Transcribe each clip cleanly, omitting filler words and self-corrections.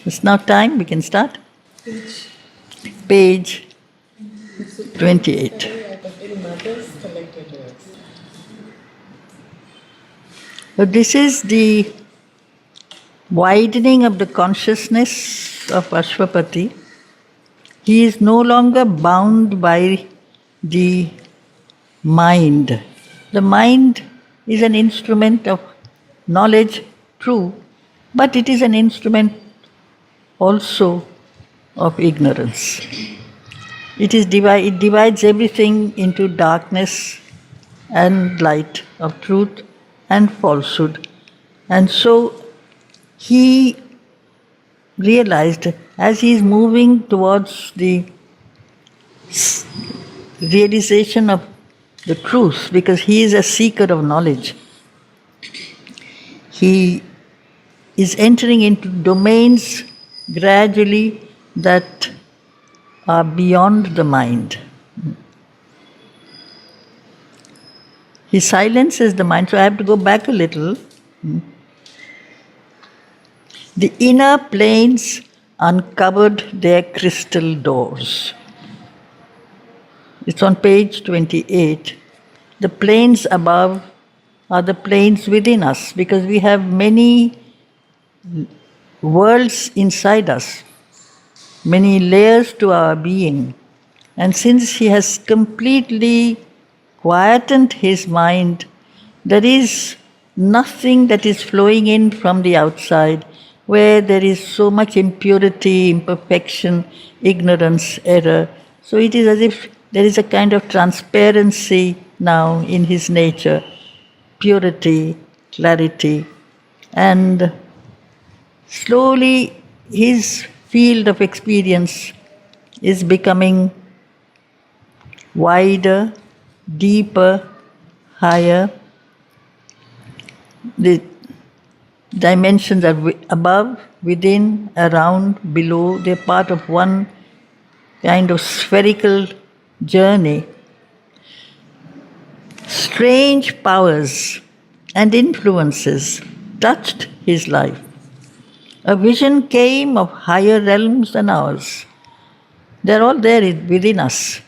It's now time, we can start. Page 28. So this is the widening of the consciousness of Ashwapati. He is no longer bound by the mind. The mind is an instrument of knowledge, true, but it is an instrument also of ignorance. It divides everything into darkness and light, of truth and falsehood. And so he realized, as he is moving towards the realization of the truth, because he is a seeker of knowledge, he is entering into domains gradually that are beyond the mind. He silences the mind, so I have to go back a little. The inner planes uncovered their crystal doors. It's on page 28. The planes above are the planes within us, because we have many worlds inside us, many layers to our being. And since he has completely quietened his mind, there is nothing that is flowing in from the outside where there is so much impurity, imperfection, ignorance, error. So it is as if there is a kind of transparency now in his nature, purity, clarity, and slowly his field of experience is becoming wider, deeper, higher. The dimensions are above, within, around, below. They're part of one kind of spherical journey. Strange powers and influences touched his life. A vision came of higher realms than ours. They're all there within us.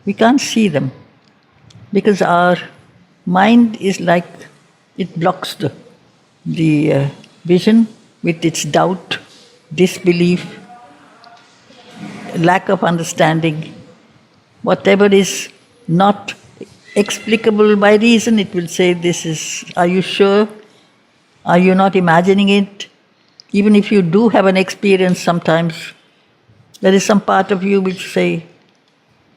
We can't see them because our mind is like it blocks the vision with its doubt, disbelief, lack of understanding. Whatever is not explicable by reason, it will say, this is, are you sure? Are you not imagining it? Even if you do have an experience sometimes, there is some part of you which say,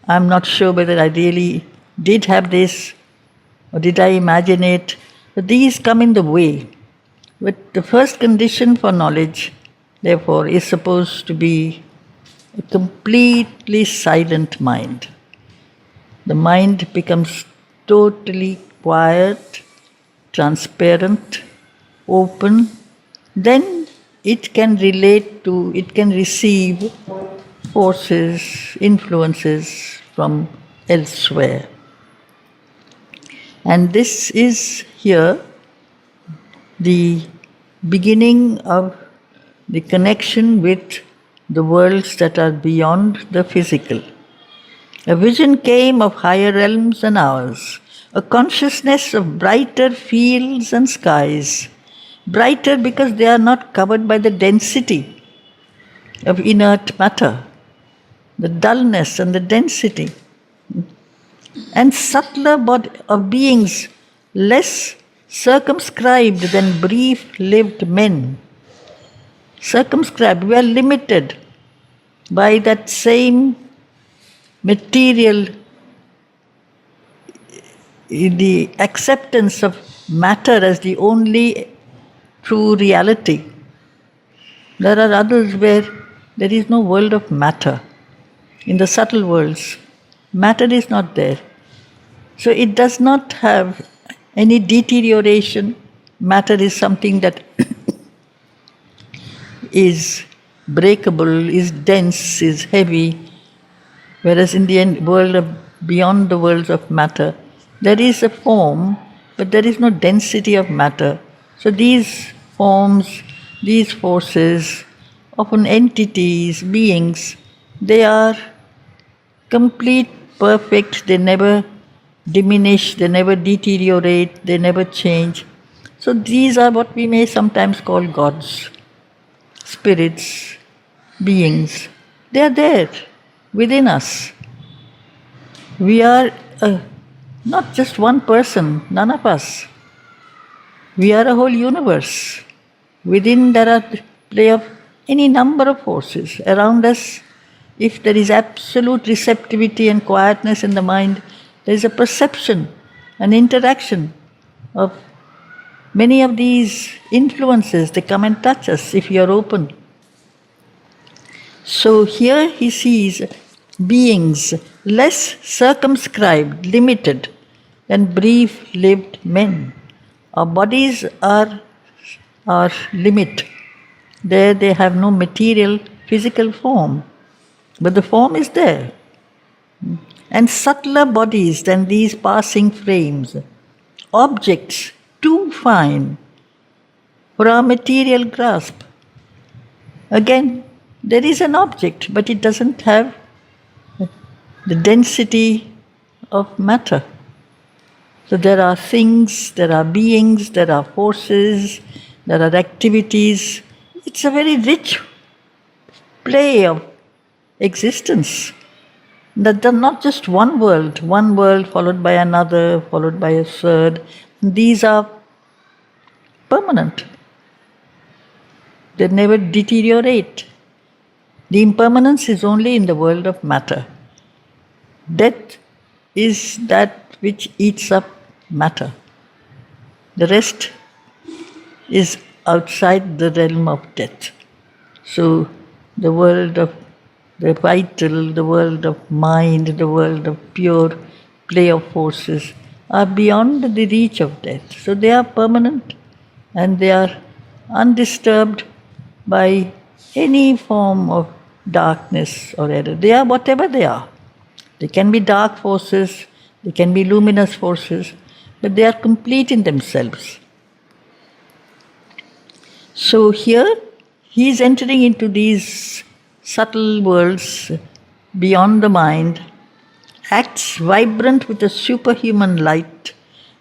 I'm not sure whether I really did have this, or did I imagine it? But these come in the way. But the first condition for knowledge, therefore, is supposed to be a completely silent mind. The mind becomes totally quiet, transparent, open. Then it can relate to, it can receive forces, influences from elsewhere. And this is here the beginning of the connection with the worlds that are beyond the physical. A vision came of higher realms than ours, a consciousness of brighter fields and skies, brighter because they are not covered by the density of inert matter, the dullness and the density, and subtler of beings less circumscribed than brief-lived men. Circumscribed, we are limited by that same material, the acceptance of matter as the only true reality. There are others where there is no world of matter. In the subtle worlds, matter is not there. So it does not have any deterioration. Matter is something that is breakable, is dense, is heavy. Whereas in the world of beyond the worlds of matter, there is a form, but there is no density of matter. So these forms, these forces, often entities, beings. They are complete, perfect, they never diminish, they never deteriorate, they never change. So these are what we may sometimes call gods, spirits, beings. They are there within us. We are not just one person, none of us. We are a whole universe. Within there are play of any number of forces around us. If there is absolute receptivity and quietness in the mind, there is a perception, an interaction of many of these influences. They come and touch us if you are open. So here he sees beings less circumscribed, limited than brief-lived men. Our bodies are our limit. There they have no material, physical form, but the form is there. And subtler bodies than these passing frames, objects too fine for our material grasp. Again, there is an object, but it doesn't have the density of matter. So there are things, there are beings, there are forces, there are activities. It's a very rich play of existence. That they're not just one world followed by another, followed by a third. These are permanent. They never deteriorate. The impermanence is only in the world of matter. Death is that which eats up matter. The rest is outside the realm of death. So the world of the vital, the world of mind, the world of pure play of forces are beyond the reach of death. So they are permanent and they are undisturbed by any form of darkness or error. They are whatever they are. They can be dark forces, they can be luminous forces, but they are complete in themselves. So here he is entering into these subtle worlds beyond the mind, acts vibrant with a superhuman light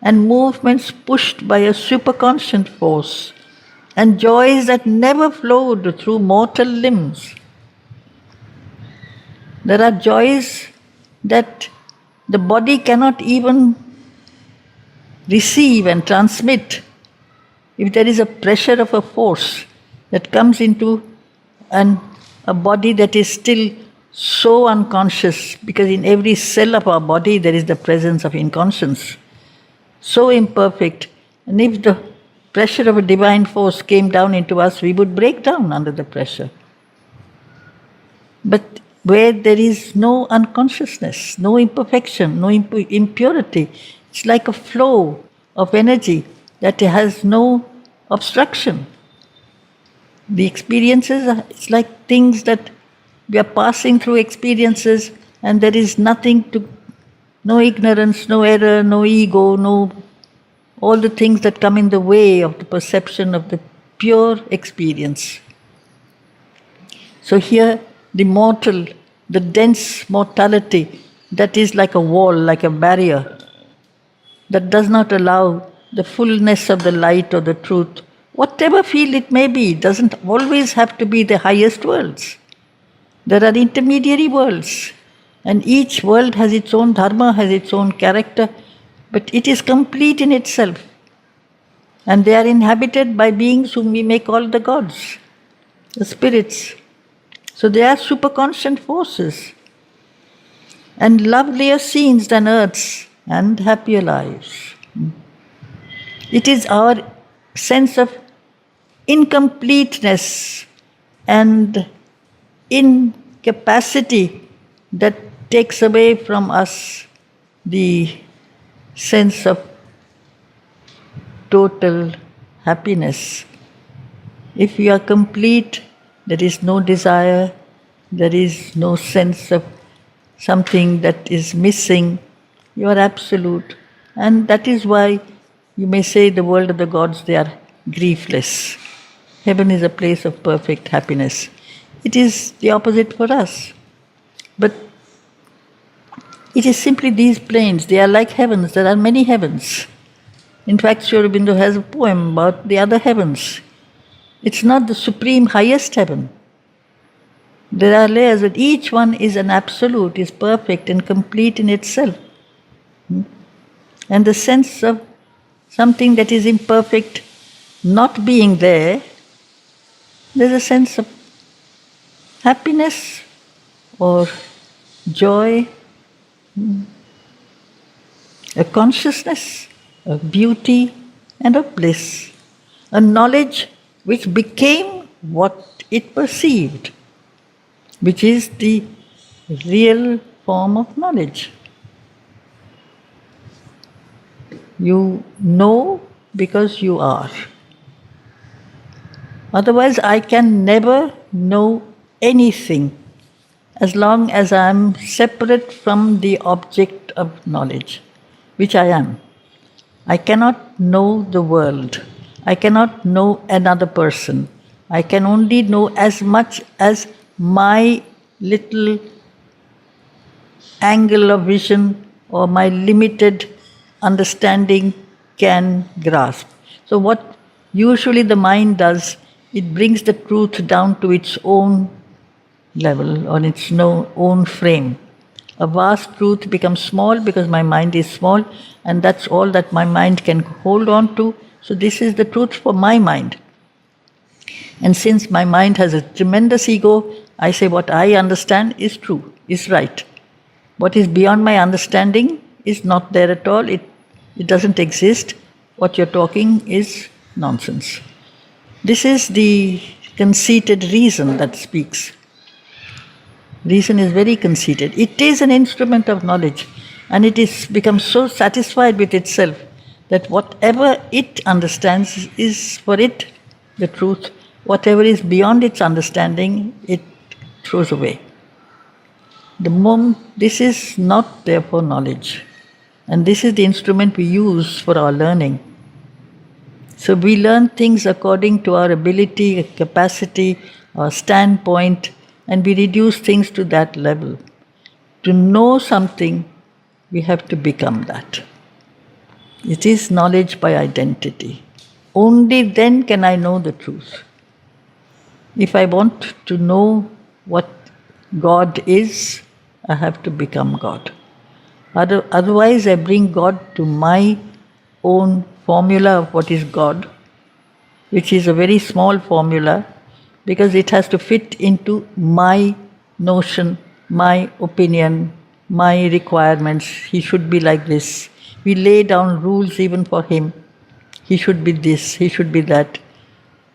and movements pushed by a superconscient force and joys that never flowed through mortal limbs. There are joys that the body cannot even receive and transmit. If there is a pressure of a force that comes into a body that is still so unconscious, because in every cell of our body there is the presence of inconscience, so imperfect, and if the pressure of a divine force came down into us, we would break down under the pressure. But where there is no unconsciousness, no imperfection, no impurity, it's like a flow of energy that has no obstruction. The experiences, it's like things that we are passing through experiences and there is nothing to, no ignorance, no error, no ego, no, all the things that come in the way of the perception of the pure experience. So here, the mortal, the dense mortality, that is like a wall, like a barrier, that does not allow the fullness of the light or the truth. Whatever field it may be, it doesn't always have to be the highest worlds. There are intermediary worlds, and each world has its own dharma, has its own character, but it is complete in itself. And they are inhabited by beings whom we may call the gods, the spirits. So they are superconscient forces, and lovelier scenes than earth's, and happier lives. It is our sense of incompleteness and incapacity that takes away from us the sense of total happiness. If we are complete, there is no desire, there is no sense of something that is missing. You are absolute. And that is why you may say the world of the gods, they are griefless. Heaven is a place of perfect happiness. it is the opposite for us. But it is simply these planes. They are like heavens. There are many heavens. In fact, Aurobindo has a poem about the other heavens. It's not the supreme highest heaven. There are layers, but each one is an absolute, is perfect and complete in itself. And the sense of something that is imperfect not being there, there's a sense of happiness or joy, a consciousness of beauty and of bliss, a knowledge which became what it perceived, which is the real form of knowledge. You know because you are. Otherwise, I can never know anything as long as I am separate from the object of knowledge, which I am. I cannot know the world. I cannot know another person. I can only know as much as my little angle of vision or my limited understanding can grasp. So what usually the mind does, it brings the truth down to its own level, on its own frame. A vast truth becomes small because my mind is small, and that's all that my mind can hold on to. So this is the truth for my mind. And since my mind has a tremendous ego, I say what I understand is true, is right. What is beyond my understanding is not there at all. It doesn't exist. What you're talking is nonsense. This is the conceited reason that speaks. Reason is very conceited. It is an instrument of knowledge, and it is becomes so satisfied with itself that whatever it understands is for it the truth. Whatever is beyond its understanding, it throws away. The moment this is not therefore knowledge, and this is the instrument we use for our learning. So we learn things according to our ability, capacity, our standpoint, and we reduce things to that level. To know something, we have to become that. It is knowledge by identity. Only then can I know the truth. If I want to know what God is, I have to become God. Otherwise, I bring God to my own formula of what is God, which is a very small formula, because it has to fit into my notion, my opinion, my requirements. He should be like this. We lay down rules even for him. He should be this, he should be that.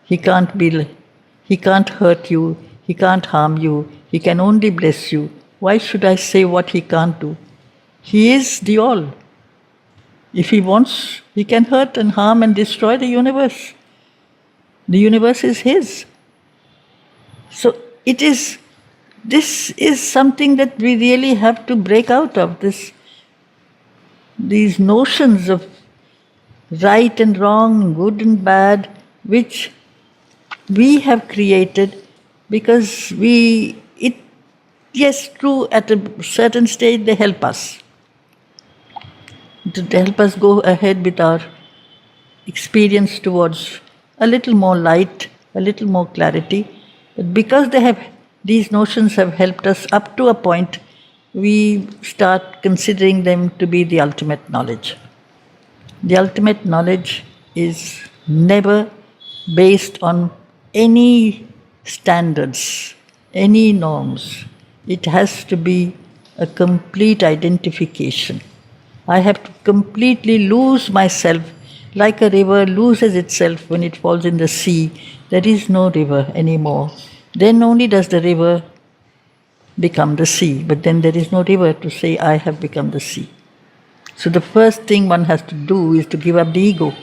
He can't hurt you, he can't harm you, he can only bless you. Why should I say what he can't do? He is the all. If he wants, he can hurt and harm and destroy the universe. The universe is his. So this is something that we really have to break out of, these notions of right and wrong, good and bad, which we have created because yes, true, at a certain stage they help us. To help us go ahead with our experience towards a little more light, a little more clarity. But because these notions have helped us up to a point, we start considering them to be the ultimate knowledge. The ultimate knowledge is never based on any standards, any norms. It has to be a complete identification. I have to completely lose myself, like a river loses itself when it falls in the sea. There is no river anymore. Then only does the river become the sea. But then there is no river to say, I have become the sea. So the first thing one has to do is to give up the ego.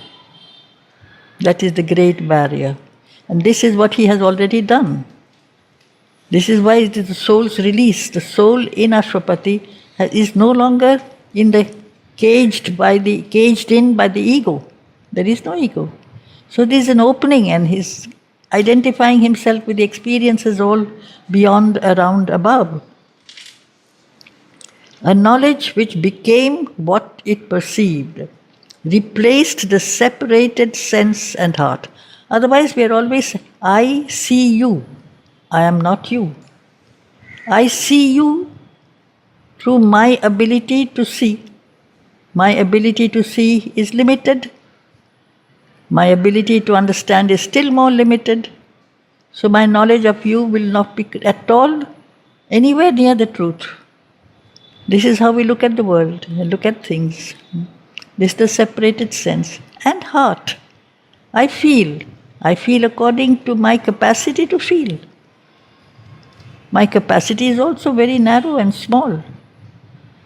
That is the great barrier. And this is what he has already done. This is why it is the soul's release. The soul in Ashwapati is no longer caged in by the ego. There is no ego. So there is an opening, and his identifying himself with the experiences all beyond, around, above. A knowledge which became what it perceived, replaced the separated sense and heart. Otherwise, we are always, I see you, I am not you. I see you through my ability to see. My ability to see is limited. My ability to understand is still more limited. So my knowledge of you will not be at all anywhere near the truth. This is how we look at the world, look at things. This is the separated sense and heart. I feel according to my capacity to feel. My capacity is also very narrow and small.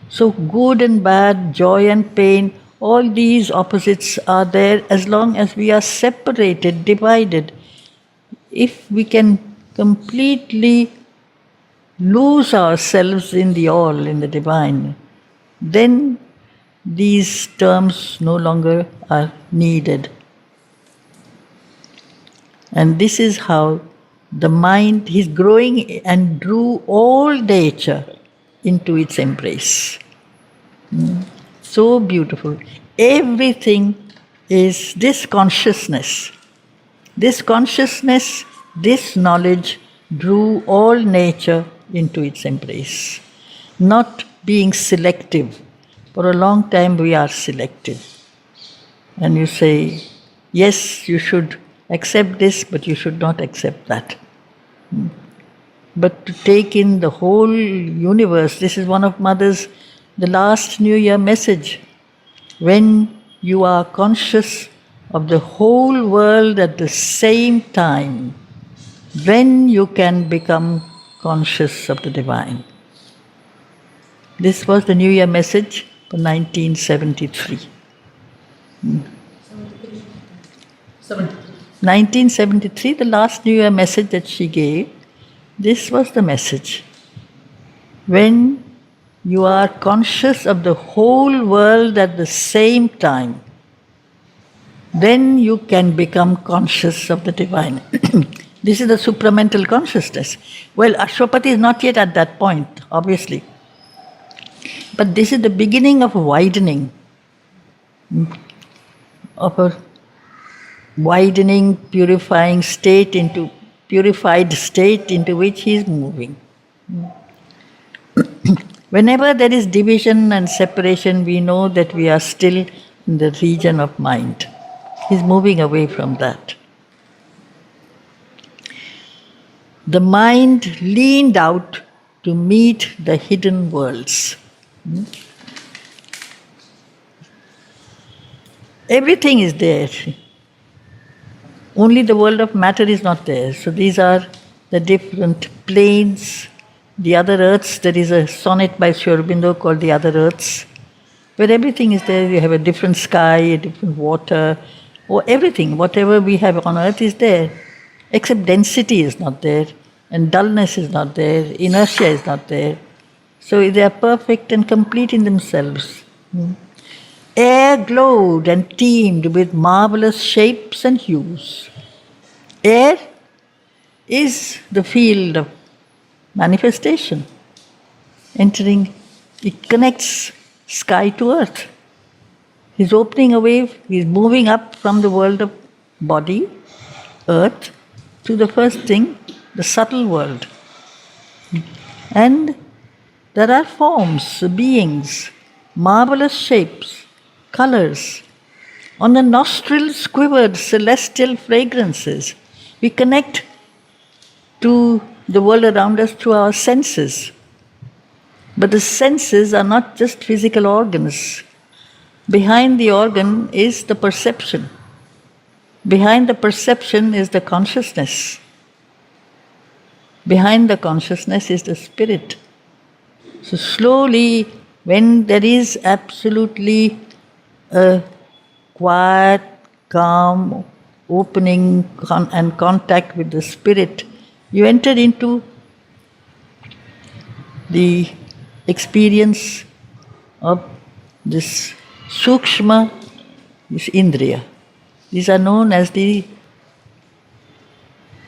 So good and bad, joy and pain, all these opposites are there as long as we are separated, divided. If we can completely lose ourselves in the all, in the divine, then these terms no longer are needed. And this is how the mind is growing and drew all nature into its embrace. So beautiful. Everything is this consciousness. This consciousness, this knowledge drew all nature into its embrace. Not being selective. For a long time we are selective. And you say, yes, you should accept this, but you should not accept that. But to take in the whole universe, this is one of Mother's, the last New Year message. When you are conscious of the whole world at the same time, then you can become conscious of the divine. This was the New Year message for 1973. 1973, the last New Year message that she gave, this was the message. When you are conscious of the whole world at the same time, then you can become conscious of the divine. This is the supramental consciousness. Well, Ashwapati is not yet at that point, obviously. But this is the beginning of a widening, of a widening, purifying state into purified state into which he is moving. Whenever there is division and separation, we know that we are still in the region of mind. He is moving away from that. The mind leaned out to meet the hidden worlds. Everything is there. Only the world of matter is not there. So these are the different planes, the other earths. There is a sonnet by Aurobindo called The Other Earths, where everything is there. You have a different sky, a different water, or everything, whatever we have on earth is there, except density is not there, and dullness is not there, inertia is not there. So they are perfect and complete in themselves. Air glowed and teemed with marvelous shapes and hues. Air is the field of manifestation. Entering, it connects sky to earth. He's opening a wave, he's moving up from the world of body, earth, to the first thing, the subtle world. And there are forms, beings, marvelous shapes, colors. On the nostrils quivered celestial fragrances. We connect to the world around us through our senses. But the senses are not just physical organs. Behind the organ is the perception. Behind the perception is the consciousness. Behind the consciousness is the spirit. So slowly, when there is absolutely a quiet, calm, opening and contact with the spirit, you enter into the experience of this sukshma, this indriya. These are known as the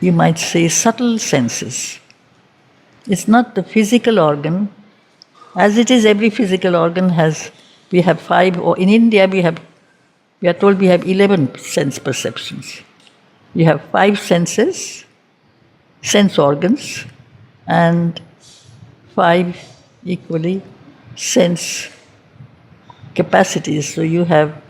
you might say, subtle senses. It's not the physical organ. As it is, every physical organ has, we have 5, or in India we are told we have 11 sense perceptions. You have 5 senses, sense organs, and 5 equally sense capacities. So you have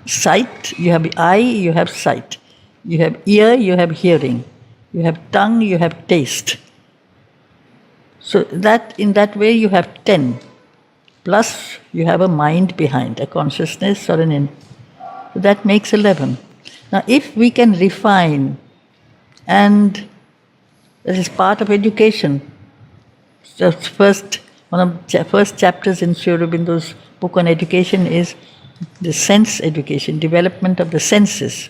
sight, you have eye, you have sight. You have ear, you have hearing. You have tongue, you have taste. So that in that way you have 10. Plus you have a mind behind, a consciousness or so that makes 11. Now if we can refine, and this is part of education. So one of the first chapters in Sri Aurobindo's book on education is the sense education, development of the senses.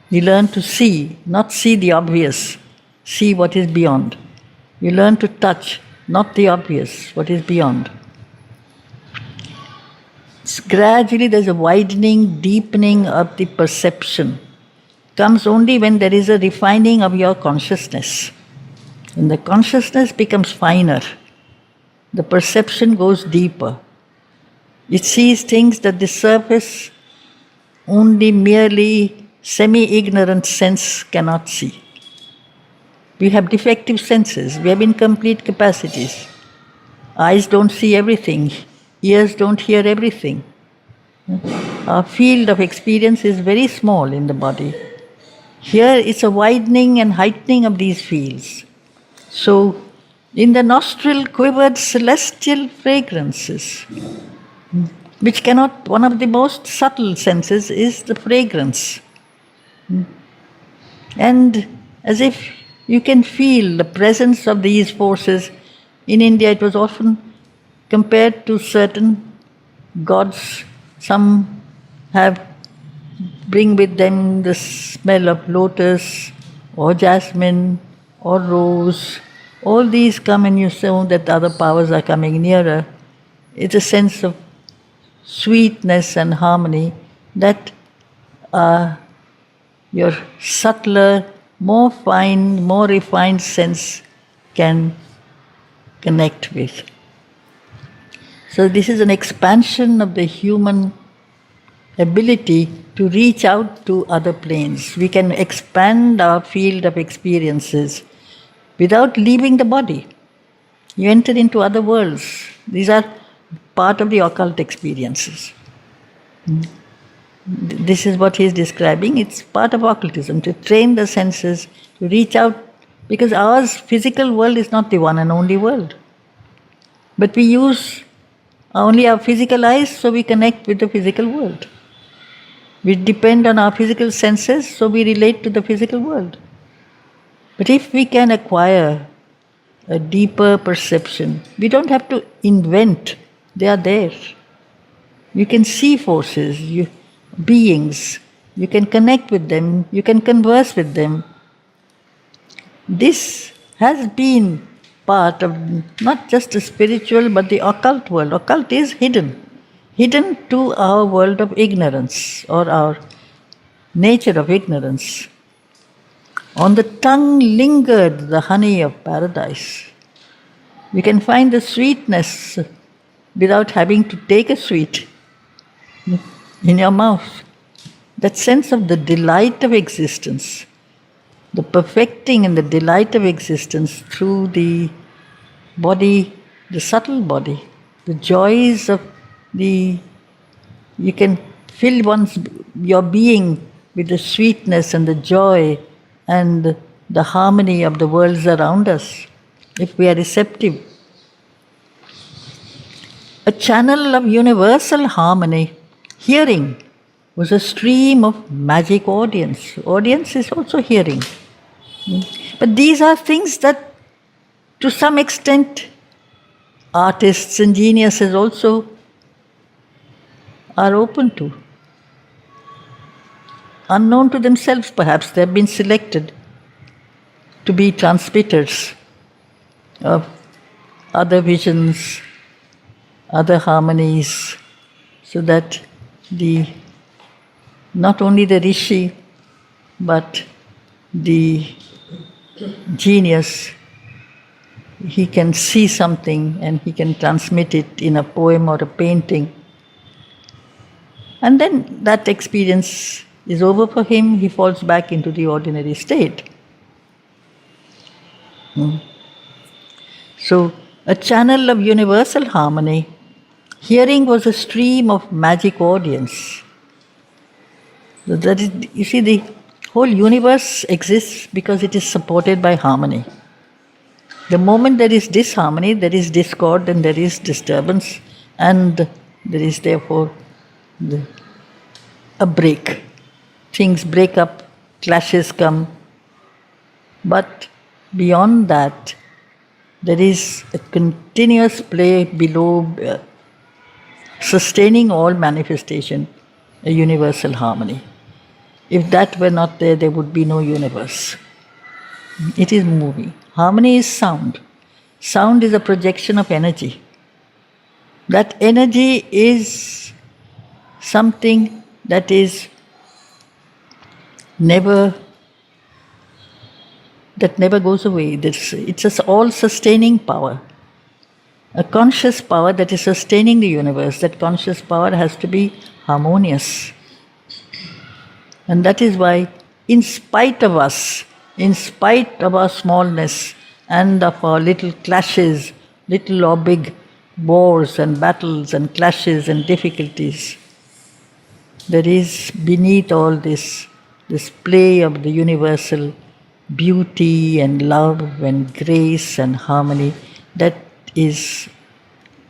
You learn to see, not see the obvious, see what is beyond. You learn to touch, not the obvious, what is beyond. Gradually there's a widening, deepening of the perception. Comes only when there is a refining of your consciousness. When the consciousness becomes finer, the perception goes deeper. It sees things that the surface only merely semi-ignorant sense cannot see. We have defective senses, we have incomplete capacities. Eyes don't see everything, ears don't hear everything. Our field of experience is very small in the body. Here it's a widening and heightening of these fields. So, in the nostril quivered celestial fragrances, which cannot, one of the most subtle senses is the fragrance. And as if you can feel the presence of these forces. In India it was often compared to certain gods. Some bring with them the smell of lotus or jasmine or rose. All these come and you know that other powers are coming nearer. It's a sense of sweetness and harmony that your subtler, more fine, more refined sense can connect with. So this is an expansion of the human ability to reach out to other planes. We can expand our field of experiences without leaving the body. You enter into other worlds. These are part of the occult experiences. This is what he is describing. It's part of occultism, to train the senses, to reach out, because our physical world is not the one and only world. But we use only our physical eyes, so we connect with the physical world. We depend on our physical senses, so we relate to the physical world. But if we can acquire a deeper perception, we don't have to invent, they are there. You can see forces, beings, you can connect with them, you can converse with them. This has been part of not just the spiritual but the occult world. Occult is hidden to our world of ignorance or our nature of ignorance. On the tongue lingered the honey of paradise. We can find the sweetness without having to take a sweet in your mouth. That sense of the delight of existence, the perfecting and the delight of existence through the body, the subtle body, the joys of you can fill your being with the sweetness and the joy and the harmony of the worlds around us, if we are receptive. A channel of universal harmony, hearing, was a stream of magic audience. Audience is also hearing. But these are things that, to some extent, artists and geniuses also are open to. Unknown to themselves, perhaps, they have been selected to be transmitters of other visions, other harmonies, so that not only the rishi, but the genius, he can see something and he can transmit it in a poem or a painting. And then that experience is over for him, he falls back into the ordinary state. So, a channel of universal harmony. Hearing was a stream of magic audience. So that is, you see, the whole universe exists because it is supported by harmony. The moment there is disharmony, there is discord and there is disturbance, and there is therefore a break. Things break up, clashes come. But beyond that, there is a continuous play below, sustaining all manifestation, a universal harmony. If that were not there, there would be no universe. It is moving. Harmony is sound. Sound is a projection of energy. That energy is something that is never goes away. It's an all-sustaining power. A conscious power that is sustaining the universe. That conscious power has to be harmonious. And that is why, in spite of us, in spite of our smallness and of our little clashes, little or big wars and battles and clashes and difficulties, there is beneath all this play of the universal beauty and love and grace and harmony that is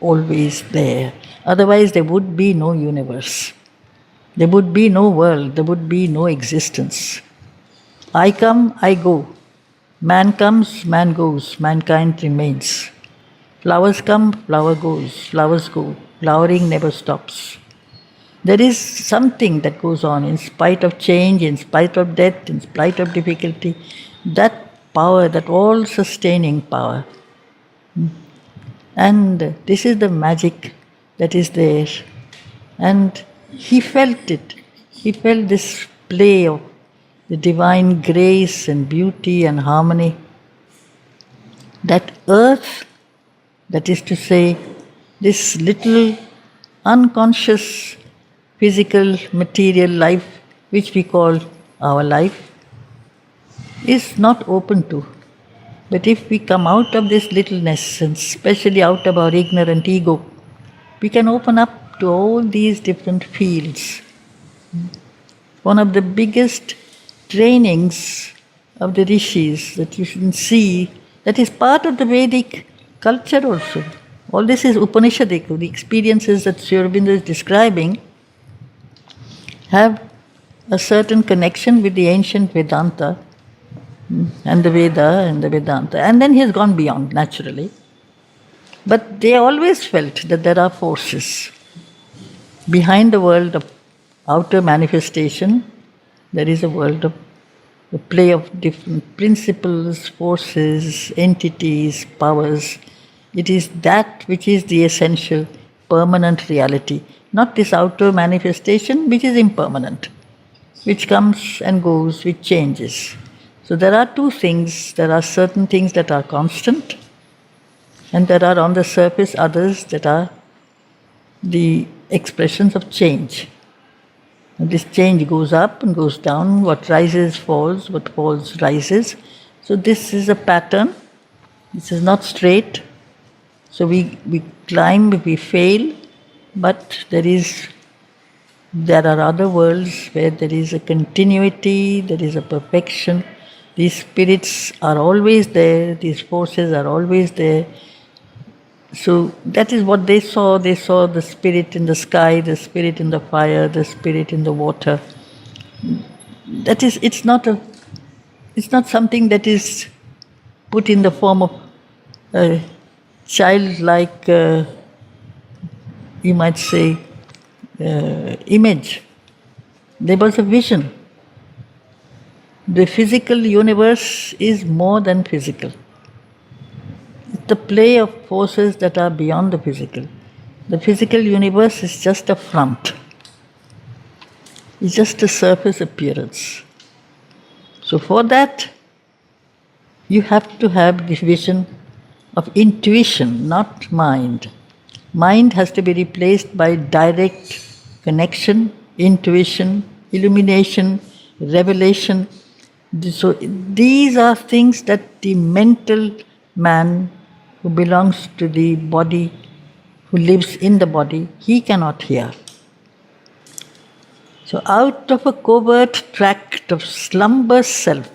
always there. Otherwise, there would be no universe. There would be no world. There would be no existence. I come, I go. Man comes, man goes. Mankind remains. Flowers come, flower goes. Flowers go. Flowering never stops. There is something that goes on in spite of change, in spite of death, in spite of difficulty. That power, that all-sustaining power. And this is the magic that is there. And he felt it. He felt this play of the divine grace and beauty and harmony. That earth, that is to say, this little unconscious physical material life which we call our life, is not open to. But if we come out of this littleness, and especially out of our ignorant ego, we can open up to all these different fields. One of the biggest trainings of the rishis that you can see, that is part of the Vedic culture also. All this is Upanishadic. The experiences that Sri Aurobindo is describing have a certain connection with the ancient Vedanta and the Veda and the Vedanta. And then he has gone beyond, naturally. But they always felt that there are forces. Behind the world of outer manifestation, there is a world of the play of different principles, forces, entities, powers. It is that which is the essential, permanent reality. Not this outer manifestation which is impermanent, which comes and goes, which changes. So there are two things. There are certain things that are constant, and there are on the surface others that are the expressions of change. And this change goes up and goes down. What rises falls, what falls rises. So this is a pattern. This is not straight. So we climb, we fail, but there are other worlds where there is a continuity, there is a perfection. These spirits are always there, these forces are always there. So that is what they saw. They saw the spirit in the sky, the spirit in the fire, the spirit in the water. That is, it's not something that is put in the form of a childlike, you might say, image. There was a vision. The physical universe is more than physical. It's the play of forces that are beyond the physical. The physical universe is just a front. It's just a surface appearance. So for that, you have to have the vision of intuition, not mind. Mind has to be replaced by direct connection, intuition, illumination, revelation. So these are things that the mental man who belongs to the body, who lives in the body, he cannot hear. So out of a covert tract of slumber self,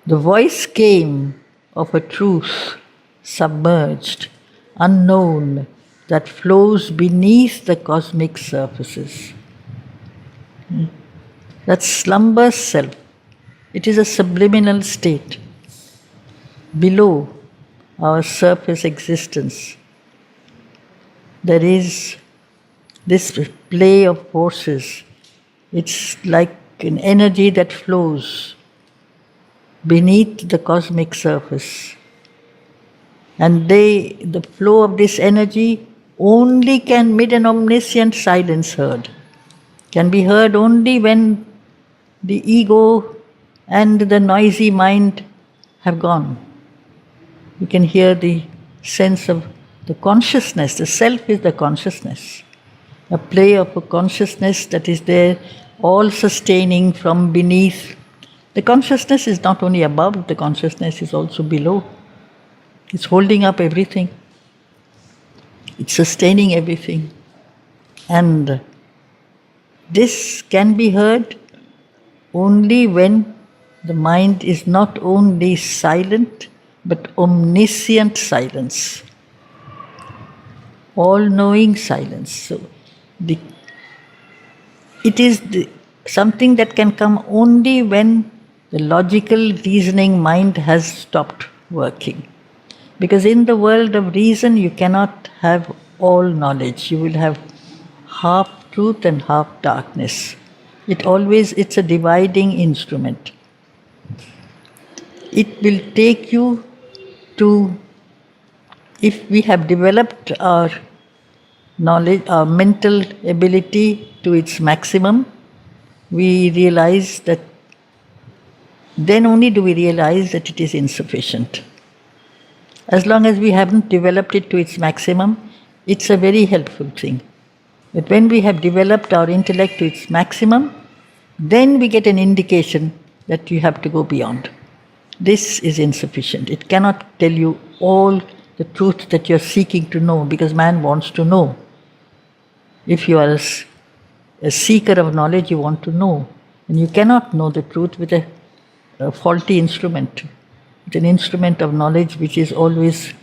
the voice came of a truth submerged, unknown, that flows beneath the cosmic surfaces. That slumber self, it is a subliminal state below our surface existence. There is this play of forces. It's like an energy that flows beneath the cosmic surface. And the flow of this energy only can mid an omniscient silence heard. Can be heard only when the ego and the noisy mind have gone. You can hear the sense of the consciousness. The self is the consciousness. A play of a consciousness that is there, all sustaining from beneath. The consciousness is not only above, the consciousness is also below. It's holding up everything. It's sustaining everything. And this can be heard only when the mind is not only silent, but omniscient silence. All-knowing silence. So it is something that can come only when the logical reasoning mind has stopped working. Because in the world of reason, you cannot have all knowledge. You will have half truth and half darkness. It's a dividing instrument. It will take you to, if we have developed our knowledge, our mental ability to its maximum, we realize that then only do we realize that it is insufficient. As long as we haven't developed it to its maximum, it's a very helpful thing. But when we have developed our intellect to its maximum, then we get an indication that you have to go beyond. This is insufficient. It cannot tell you all the truth that you're seeking to know, because man wants to know. If you are a seeker of knowledge, you want to know. And you cannot know the truth with a faulty instrument. It's an instrument of knowledge which is always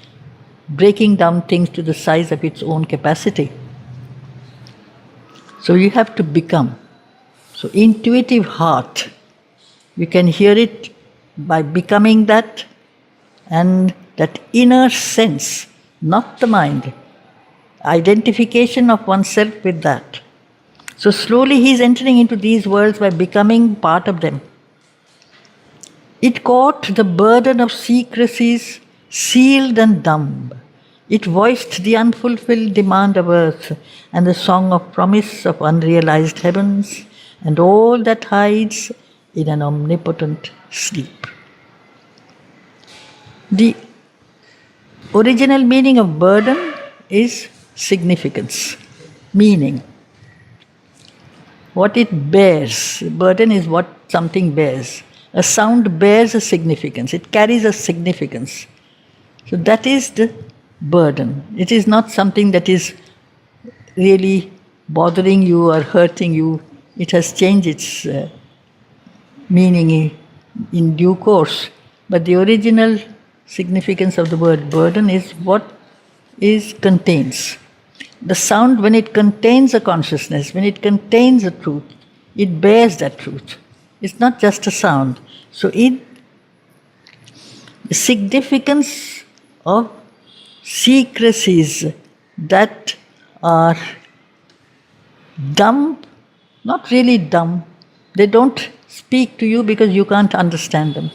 breaking down things to the size of its own capacity. So you have to become. So intuitive heart, you can hear it by becoming that, and that inner sense, not the mind, identification of oneself with that. So slowly he is entering into these worlds by becoming part of them. It caught the burden of secrecies, sealed and dumb. It voiced the unfulfilled demand of earth and the song of promise of unrealized heavens, and all that hides in an omnipotent sleep. The original meaning of burden is significance, meaning. What it bears. Burden is what something bears. A sound bears a significance. It carries a significance. So that is the burden. It is not something that is really bothering you or hurting you. It has changed its meaning in due course. But the original significance of the word burden is what it contains. The sound, when it contains a consciousness, when it contains a truth, it bears that truth. It's not just a sound. So the significance of secrecies that are dumb, not really dumb, they don't speak to you because you can't understand them.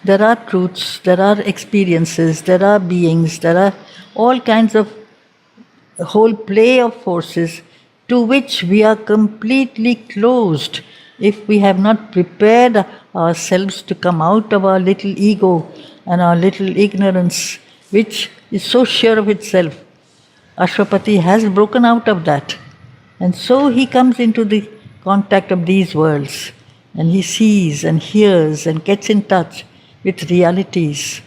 There are truths, there are experiences, there are beings, there are all kinds of a whole play of forces to which we are completely closed if we have not prepared ourselves to come out of our little ego and our little ignorance, which is so sure of itself. Ashwapati has broken out of that. And so he comes into the contact of these worlds, and he sees and hears and gets in touch with realities.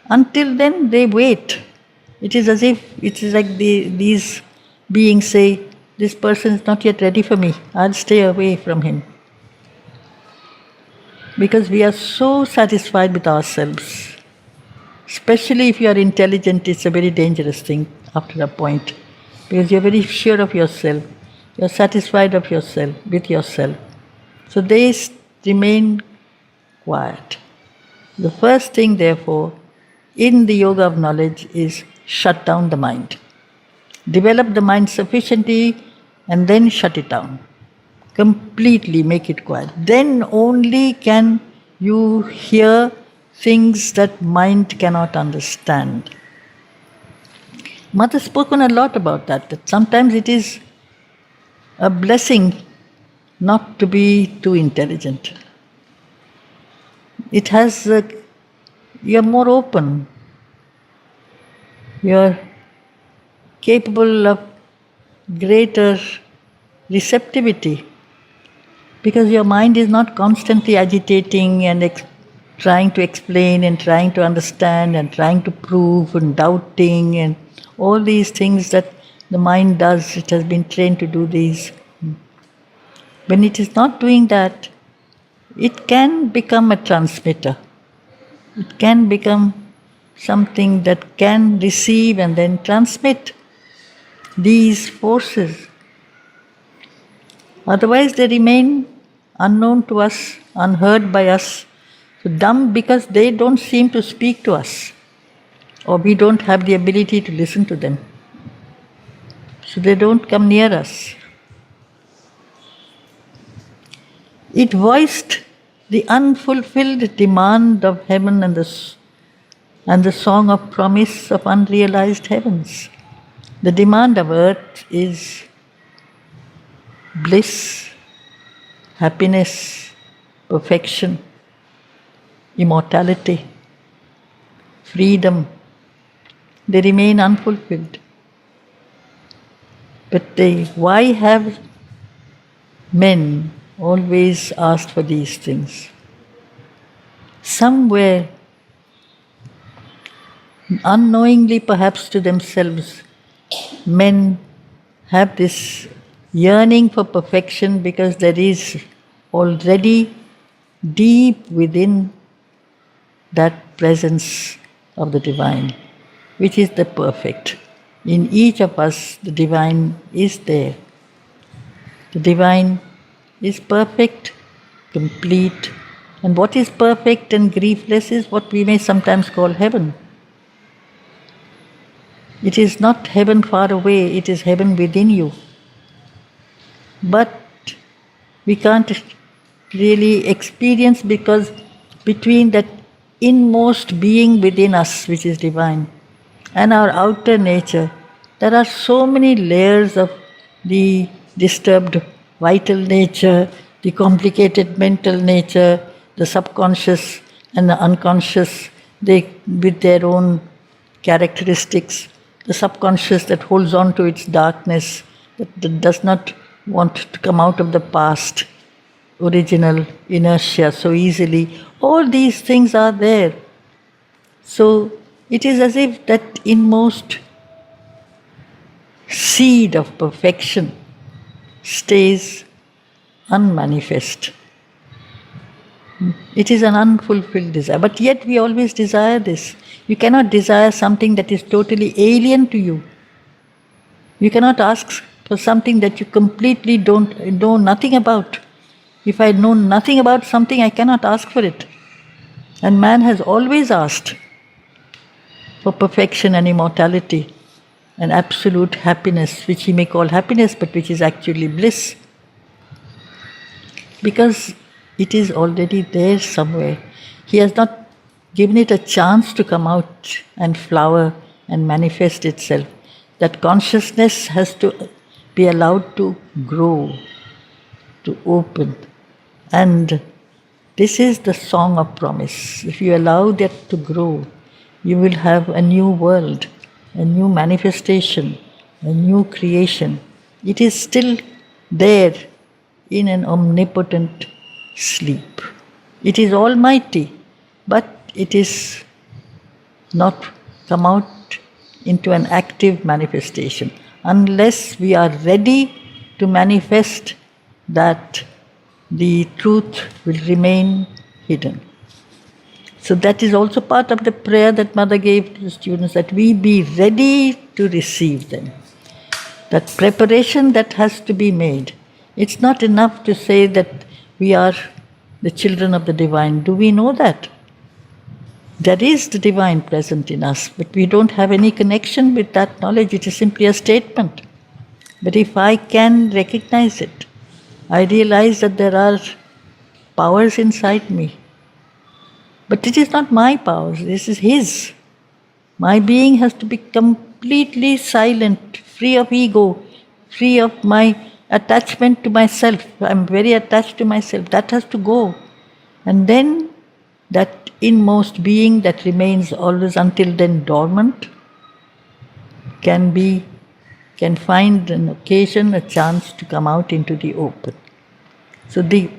Until then, they wait. It is as if it is like these beings say, this person is not yet ready for me, I'll stay away from him. Because we are so satisfied with ourselves. Especially if you are intelligent, it's a very dangerous thing after a point. Because you're very sure of yourself. You're satisfied of yourself, with yourself. So they remain quiet. The first thing, therefore, in the yoga of knowledge is shut down the mind. Develop the mind sufficiently and then shut it down. Completely make it quiet. Then only can you hear things that mind cannot understand. Mother has spoken a lot about that sometimes it is a blessing not to be too intelligent. It has, you're more open. You're capable of greater receptivity because your mind is not constantly agitating and trying to explain and trying to understand and trying to prove and doubting and all these things that the mind does. It has been trained to do these. When it is not doing that, it can become a transmitter. It can become something that can receive and then transmit these forces. Otherwise they remain unknown to us, unheard by us, so dumb because they don't seem to speak to us, or we don't have the ability to listen to them. So they don't come near us. It voiced the unfulfilled demand of heaven and the song of promise of unrealized heavens. The demand of earth is bliss, happiness, perfection, immortality, freedom. They remain unfulfilled. But why have men always asked for these things? Somewhere, unknowingly perhaps to themselves, men have this yearning for perfection because there is already deep within that presence of the divine, which is the perfect. In each of us, the divine is there. The divine is perfect, complete, and what is perfect and griefless is what we may sometimes call heaven. It is not heaven far away, it is heaven within you. But we can't really experience because between that inmost being within us, which is divine, and our outer nature, there are so many layers of the disturbed vital nature, the complicated mental nature, the subconscious and the unconscious, they with their own characteristics. The subconscious that holds on to its darkness, that does not want to come out of the past, original inertia so easily. All these things are there. So it is as if that inmost seed of perfection stays unmanifest. It is an unfulfilled desire. But yet we always desire this. You cannot desire something that is totally alien to you. You cannot ask for something that you completely don't know nothing about. If I know nothing about something, I cannot ask for it. And man has always asked for perfection and immortality and absolute happiness, which he may call happiness, but which is actually bliss. Because it is already there somewhere. He has not given it a chance to come out and flower and manifest itself. That consciousness has to be allowed to grow, to open. And this is the song of promise. If you allow that to grow, you will have a new world, a new manifestation, a new creation. It is still there in an omnipotent sleep. It is almighty, but it is not come out into an active manifestation unless we are ready to manifest that the truth will remain hidden. So that is also part of the prayer that Mother gave to the students, that we be ready to receive them. That preparation that has to be made. It's not enough to say that we are the children of the divine. Do we know that? There is the divine present in us, but we don't have any connection with that knowledge. It is simply a statement. But if I can recognize it, I realize that there are powers inside me. But it is not my powers, this is His. My being has to be completely silent, free of ego, free of my attachment to myself. I'm very attached to myself. That has to go. And then that inmost being that remains always until then dormant can find an occasion, a chance to come out into the open. So this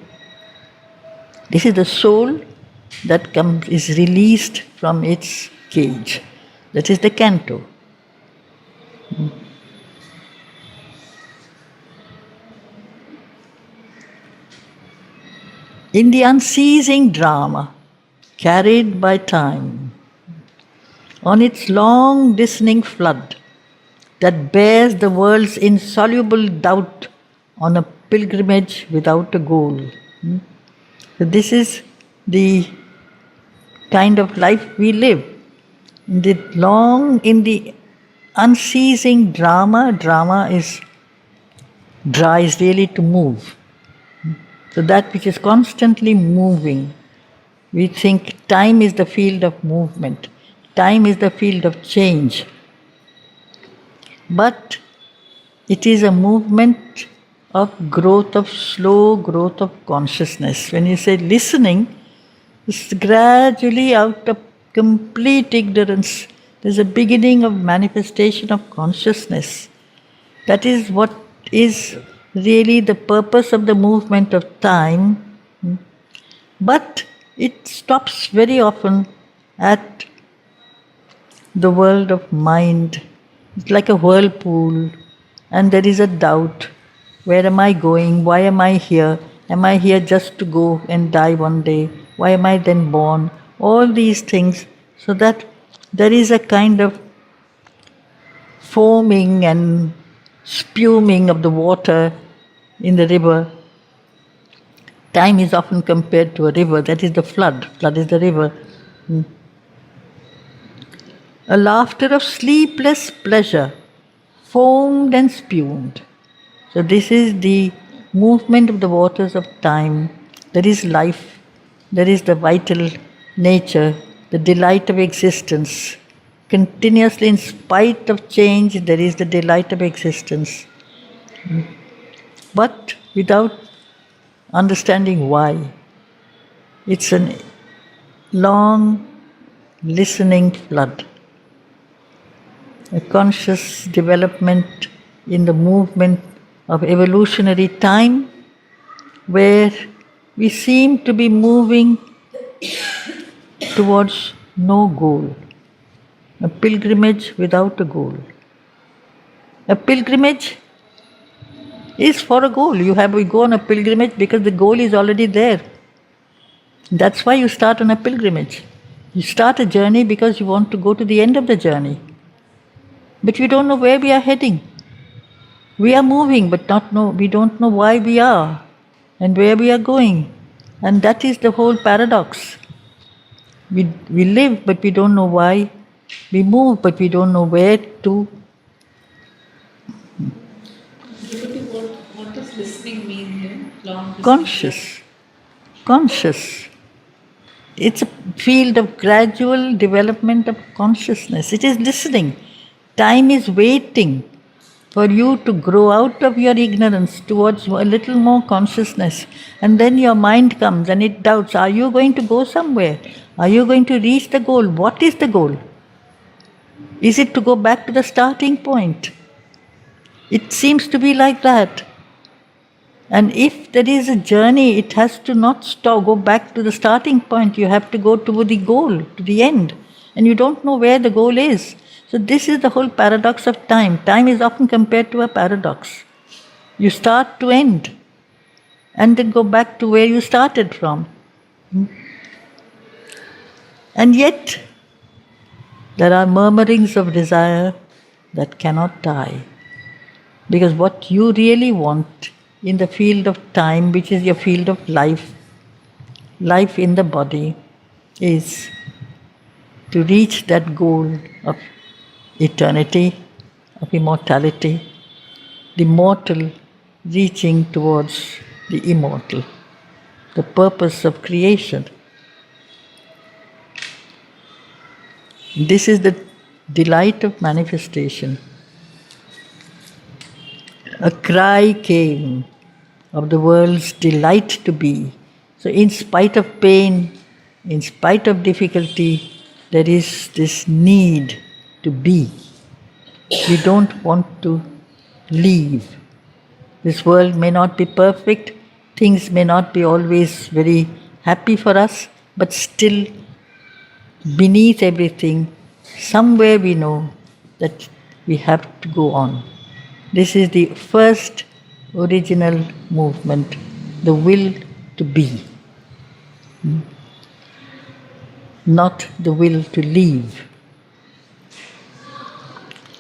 is the soul that is released from its cage. That is the CANTO. In the unceasing drama, carried by time, on its long listening flood that bears the world's insoluble doubt on a pilgrimage without a goal. So this is the kind of life we live. In the unceasing drama is really to move. So that which is constantly moving, we think time is the field of movement, time is the field of change. But it is a movement of growth, of slow growth of consciousness. When you say listening, it's gradually out of complete ignorance. There's a beginning of manifestation of consciousness. That is what is really the purpose of the movement of time. But it stops very often at the world of mind. It's like a whirlpool, and there is a doubt. Where am I going? Why am I here? Am I here just to go and die one day? Why am I then born? All these things, so that there is a kind of foaming and spuming of the water in the river. Time is often compared to a river, that is the flood. Flood is the river. A laughter of sleepless pleasure, foamed and spumed. So this is the movement of the waters of time. There is life, there is the vital nature, the delight of existence. Continuously, in spite of change, there is the delight of existence. But without understanding why. It's a long listening flood. A conscious development in the movement of evolutionary time, where we seem to be moving towards no goal. A pilgrimage without a goal. A pilgrimage is for a goal. We go on a pilgrimage because the goal is already there. That's why you start on a pilgrimage. You start a journey because you want to go to the end of the journey. But we don't know where we are heading. We are moving, but we don't know why we are and where we are going. And that is the whole paradox. We live, but we don't know why. We move, but we don't know where to. What does listening mean here? Long Conscious. It's a field of gradual development of consciousness. It is listening. Time is waiting. for you to grow out of your ignorance towards a little more consciousness. And then your mind comes and it doubts, are you going to go somewhere? Are you going to reach the goal? What is the goal? Is it to go back to the starting point? It seems to be like that. And if there is a journey, it has to not stop, go back to the starting point. You have to go to the goal, to the end. And you don't know where the goal is. So this is the whole paradox of time. Time is often compared to a paradox. You start to end and then go back to where you started from. And yet, there are murmurings of desire that cannot die. Because what you really want in the field of time, which is your field of life, life in the body, is to reach that goal of eternity, of immortality, the mortal reaching towards the immortal, the purpose of creation. This is the delight of manifestation. A cry came of the world's delight to be. So in spite of pain, in spite of difficulty, there is this need to be. We don't want to leave. This world may not be perfect, things may not be always very happy for us, but still, beneath everything, somewhere we know that we have to go on. This is the first original movement, the will to be, not the will to leave.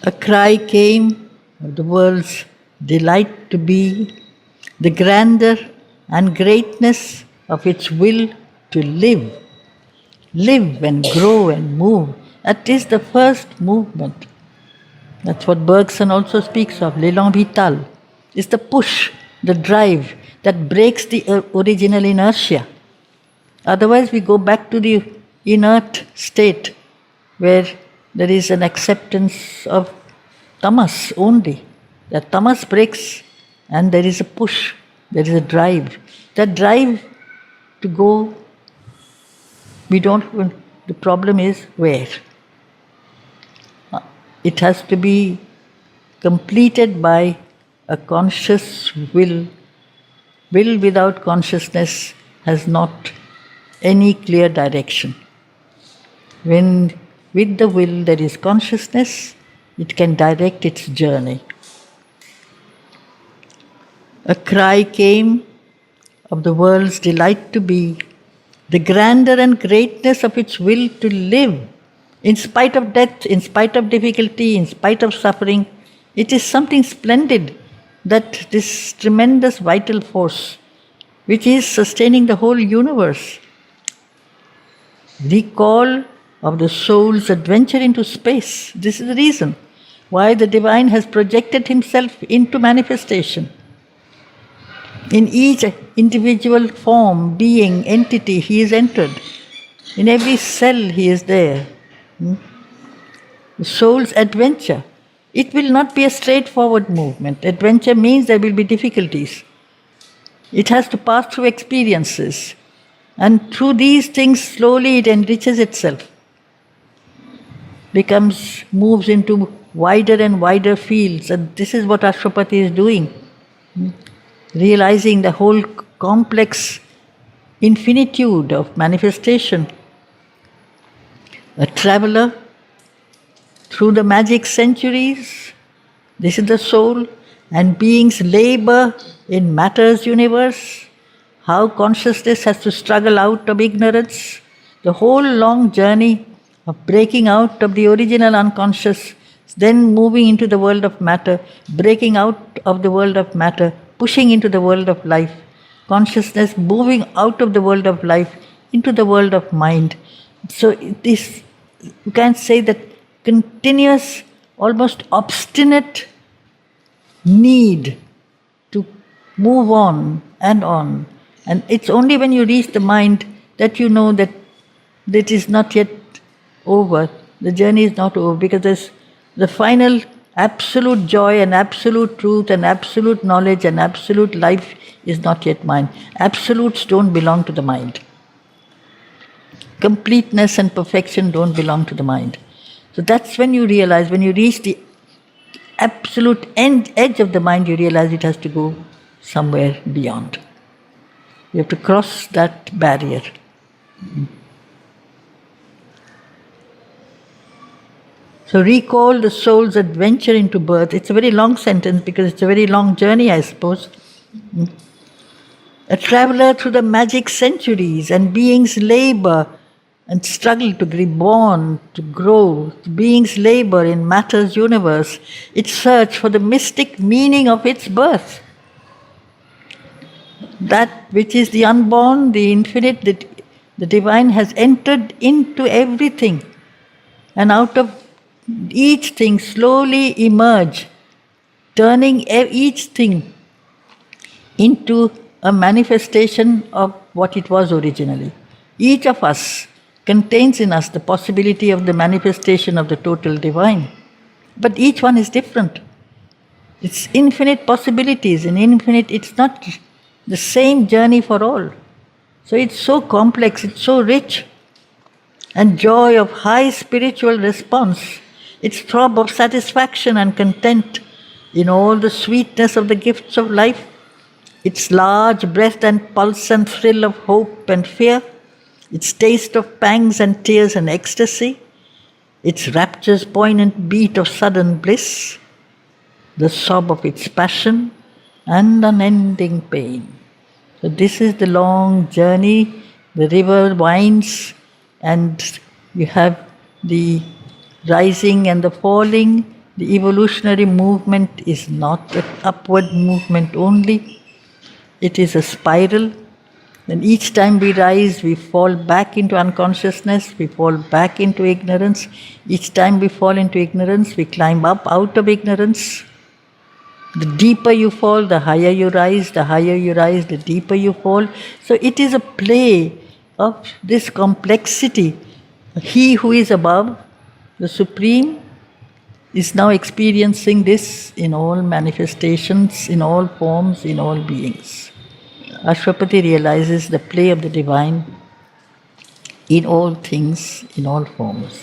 A cry came of the world's delight to be, the grandeur and greatness of its will to live. Live and grow and move. That is the first movement. That's what Bergson also speaks of, l'élan vital. It's the push, the drive that breaks the original inertia. Otherwise we go back to the inert state where there is an acceptance of tamas only. That tamas breaks and there is a push, there is a drive. That drive to go, the problem is where? It has to be completed by a conscious will. Will without consciousness has not any clear direction. When with the will there is consciousness, it can direct its journey. A cry came of the world's delight to be, the grandeur and greatness of its will to live. In spite of death, in spite of difficulty, in spite of suffering, it is something splendid that this tremendous vital force, which is sustaining the whole universe, the call of the soul's adventure into space. This is the reason why the divine has projected himself into manifestation. In each individual form, being, entity, he is entered. In every cell, he is there. The soul's adventure. It will not be a straightforward movement. Adventure means there will be difficulties. It has to pass through experiences. And through these things, slowly it enriches itself. Moves into wider and wider fields. And this is what Ashwapati is doing. Realizing the whole complex infinitude of manifestation. A traveler through the magic centuries, this is the soul, and beings labor in matter's universe, how consciousness has to struggle out of ignorance, the whole long journey of breaking out of the original unconscious, then moving into the world of matter, breaking out of the world of matter, pushing into the world of life, consciousness moving out of the world of life into the world of mind. So this, you can say that continuous, almost obstinate need to move on. And it's only when you reach the mind that you know that it is not yet over. The journey is not over, because there's the final Absolute joy and absolute truth and absolute knowledge and absolute life is not yet mine. Absolutes don't belong to the mind. Completeness and perfection don't belong to the mind. So that's when you realize, when you reach the absolute edge of the mind, you realize it has to go somewhere beyond. You have to cross that barrier. So recall the soul's adventure into birth. It's a very long sentence because it's a very long journey, I suppose. A traveler through the magic centuries, and beings labor and struggle to be born, to grow. Beings labor in matter's universe. Its search for the mystic meaning of its birth. That which is the unborn, the infinite, the divine has entered into everything. And out of each thing slowly emerge, turning each thing into a manifestation of what it was originally. Each of us contains in us the possibility of the manifestation of the total divine. But each one is different. It's infinite possibilities and infinite, it's not the same journey for all. So it's so complex, it's so rich. And joy of high spiritual response, its throb of satisfaction and content in all the sweetness of the gifts of life, its large breath and pulse and thrill of hope and fear, its taste of pangs and tears and ecstasy, its rapture's poignant beat of sudden bliss, the sob of its passion and unending pain. So this is the long journey. The river winds and you have the rising and the falling. The evolutionary movement is not an upward movement only. It is a spiral. And each time we rise, we fall back into unconsciousness, we fall back into ignorance. Each time we fall into ignorance, we climb up out of ignorance. The deeper you fall, the higher you rise, the higher you rise, the deeper you fall. So it is a play of this complexity. He who is above, the Supreme, is now experiencing this in all manifestations, in all forms, in all beings. Ashwapati realizes the play of the divine in all things, in all forms.